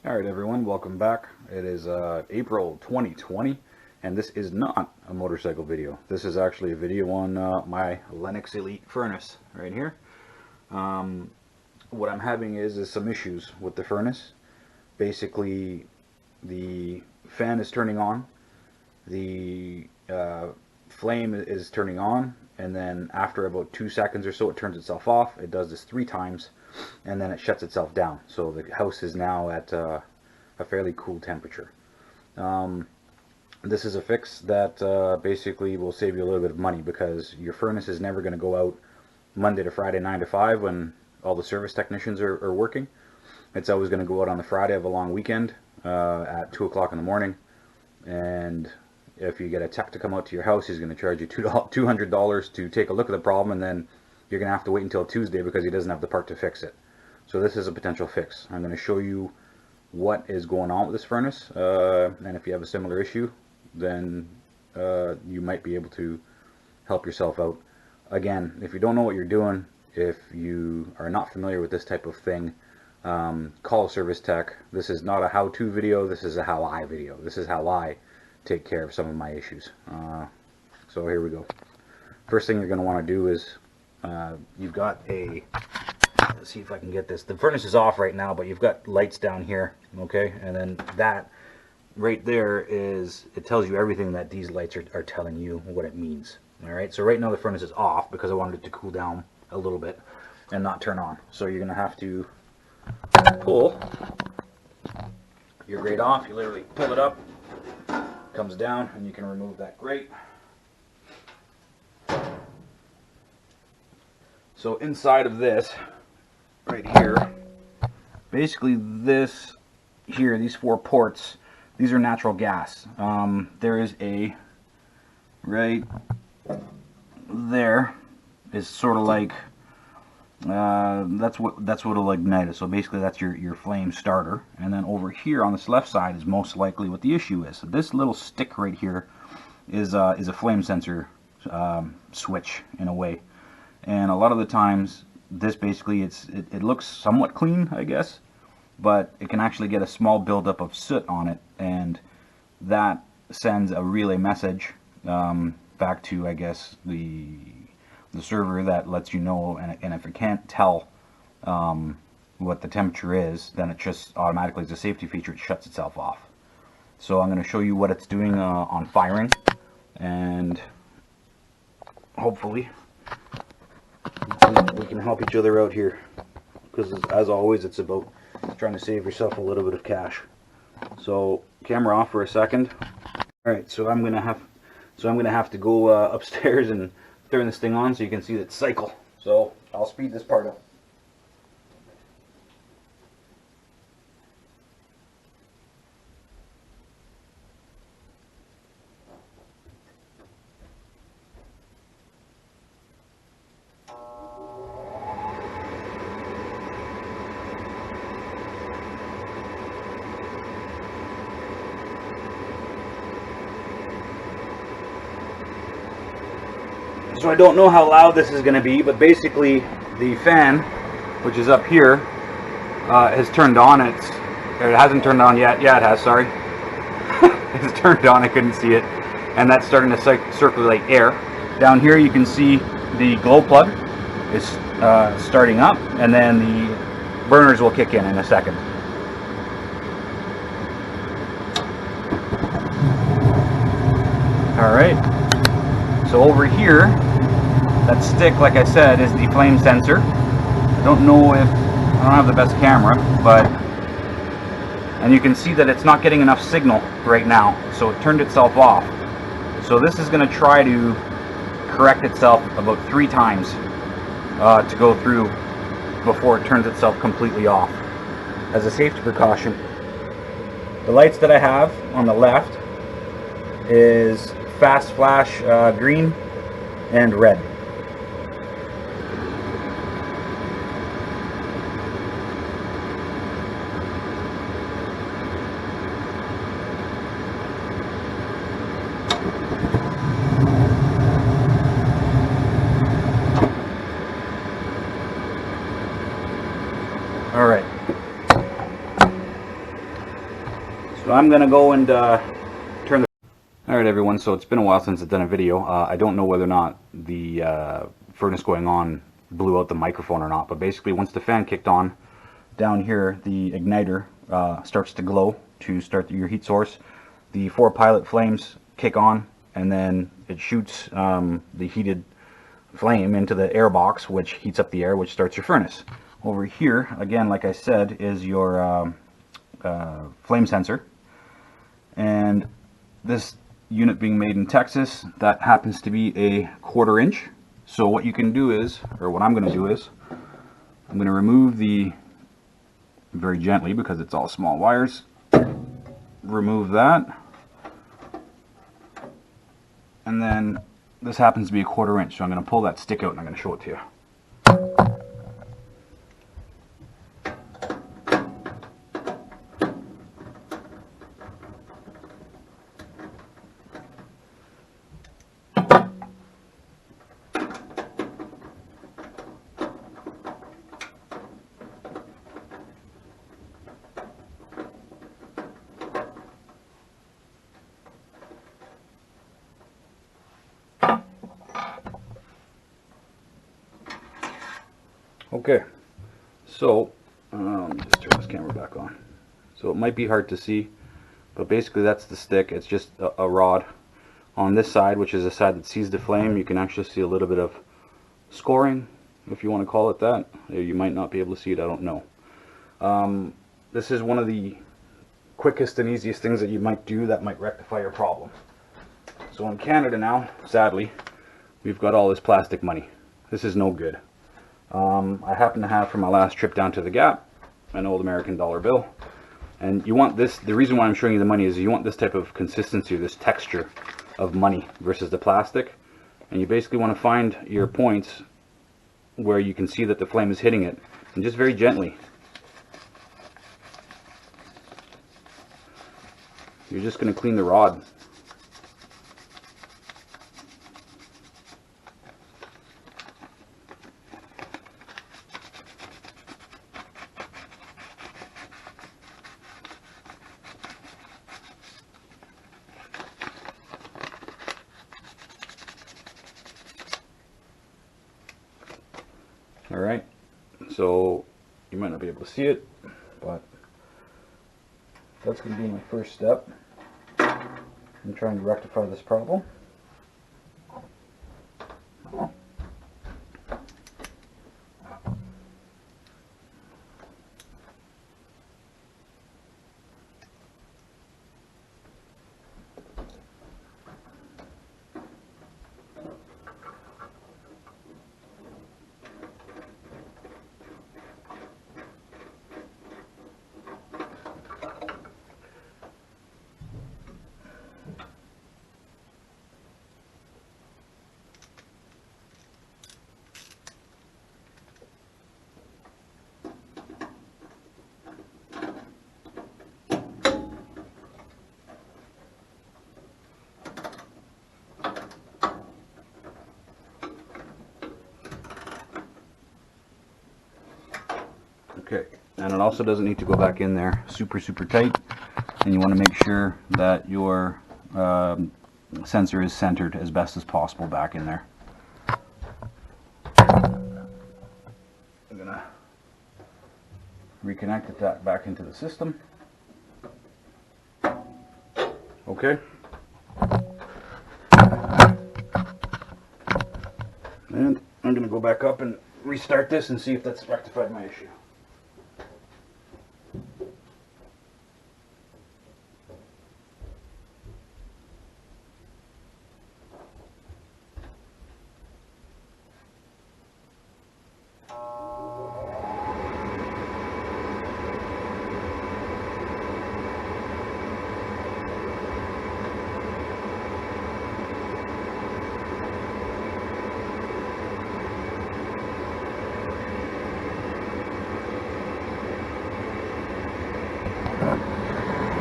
Alright everyone, welcome back. It is April 2020 and this is not a motorcycle video. This is actually a video on my Lennox Elite furnace right here. What I'm having is some issues with the furnace. Basically the fan is turning on, the flame is turning on, and then after about 2 seconds or so it turns itself off. It does this 3 times and then it shuts itself down. So the house is now at a fairly cool temperature. This is a fix that basically will save you a little bit of money, because your furnace is never going to go out Monday to Friday 9 to 5 when all the service technicians are working. It's always going to go out on the Friday of a long weekend at 2 o'clock in the morning, and if you get a tech to come out to your house, he's going to charge you $200 to take a look at the problem, and then you're going to have to wait until Tuesday because he doesn't have the part to fix it. So this is a potential fix. I'm going to show you what is going on with this furnace, and if you have a similar issue, then you might be able to help yourself out. Again, if you don't know what you're doing, if you are not familiar with this type of thing, call a service tech. This is not a how-to video, this is a how-I video. This is how I take care of some of my issues. So here we go. First thing you're going to want to do is you've got a, let's see if I can get this. The furnace is off right now, but you've got lights down here, okay? And then that right there is, it tells you everything that these lights are telling you what it means. All right, so right now the furnace is off because I wanted it to cool down a little bit and not turn on. So you're gonna have to pull your grate off. You literally pull it up, comes down, and you can remove that grate. So inside of this right here, basically this here, these 4 ports, these are natural gas. There is a, right there is sort of like, that's what'll ignite it. So basically that's your flame starter. And then over here on this left side is most likely what the issue is. So this little stick right here is a flame sensor switch in a way. And a lot of the times this basically, it looks somewhat clean, I guess, but it can actually get a small buildup of soot on it, and that sends a relay message back to, I guess, the server that lets you know, and if it can't tell what the temperature is, then it just automatically, as a safety feature, it shuts itself off. So I'm going to show you what it's doing on firing, and hopefully we can help each other out here, because as always it's about trying to save yourself a little bit of cash. So camera off for a second. Alright, so I'm gonna have to go upstairs and turn this thing on so you can see that cycle. So I'll speed this part up. So I don't know how loud this is going to be, but basically the fan, which is up here, has turned on. It hasn't turned on yet. Yeah, it has, sorry. It's turned on, I couldn't see it. And that's starting to circulate air. Down here you can see the glow plug is starting up, and then the burners will kick in a second. Alright, so over here, that stick, like I said, is the flame sensor. I don't know if, I don't have the best camera, but, and you can see that it's not getting enough signal right now, so it turned itself off. So this is going to try to correct itself about 3 times to go through before it turns itself completely off. As a safety precaution, the lights that I have on the left is fast flash green and red. Alright, So I'm gonna go and turn the... Alright everyone, so it's been a while since I've done a video. I don't know whether or not the furnace going on blew out the microphone or not, but basically once the fan kicked on, down here the igniter starts to glow to start your heat source. The 4 pilot flames kick on, and then it shoots the heated flame into the air box, which heats up the air, which starts your furnace. Over here, again, like I said, is your flame sensor. And this unit being made in Texas, that happens to be a 1/4 inch. So what you can do is, or what I'm going to do is, I'm going to remove the, very gently because it's all small wires, remove that, and then this happens to be a 1/4 inch, so I'm going to pull that stick out and I'm going to show it to you. Okay, so let me just turn this camera back on. So it might be hard to see, but basically that's the stick. It's just a rod. On this side, which is the side that sees the flame, you can actually see a little bit of scoring, if you want to call it that. You might not be able to see it, I don't know. This is one of the quickest and easiest things that you might do that might rectify your problem. So in Canada now, sadly, we've got all this plastic money. This is no good. I happen to have, from my last trip down to the Gap, an old American dollar bill, and you want this, the reason why I'm showing you the money is you want this type of consistency, this texture of money versus the plastic, and you basically want to find your points where you can see that the flame is hitting it, and just very gently, you're just going to clean the rod. Alright, so you might not be able to see it, but that's going to be my first step in trying to rectify this problem. Okay, and it also doesn't need to go back in there super tight, and you want to make sure that your sensor is centered as best as possible back in there. I'm gonna reconnect that back into the system. Okay. And I'm gonna go back up and restart this and see if that's rectified my issue.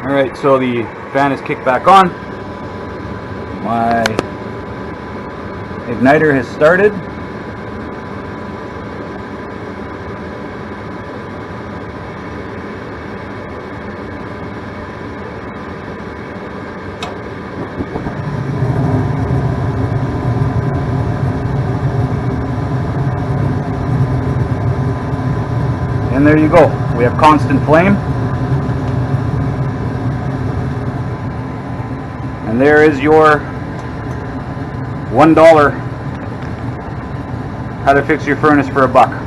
Alright, so the fan is kicked back on. My igniter has started. And there you go. We have constant flame. And there is your $1 how to fix your furnace for $1.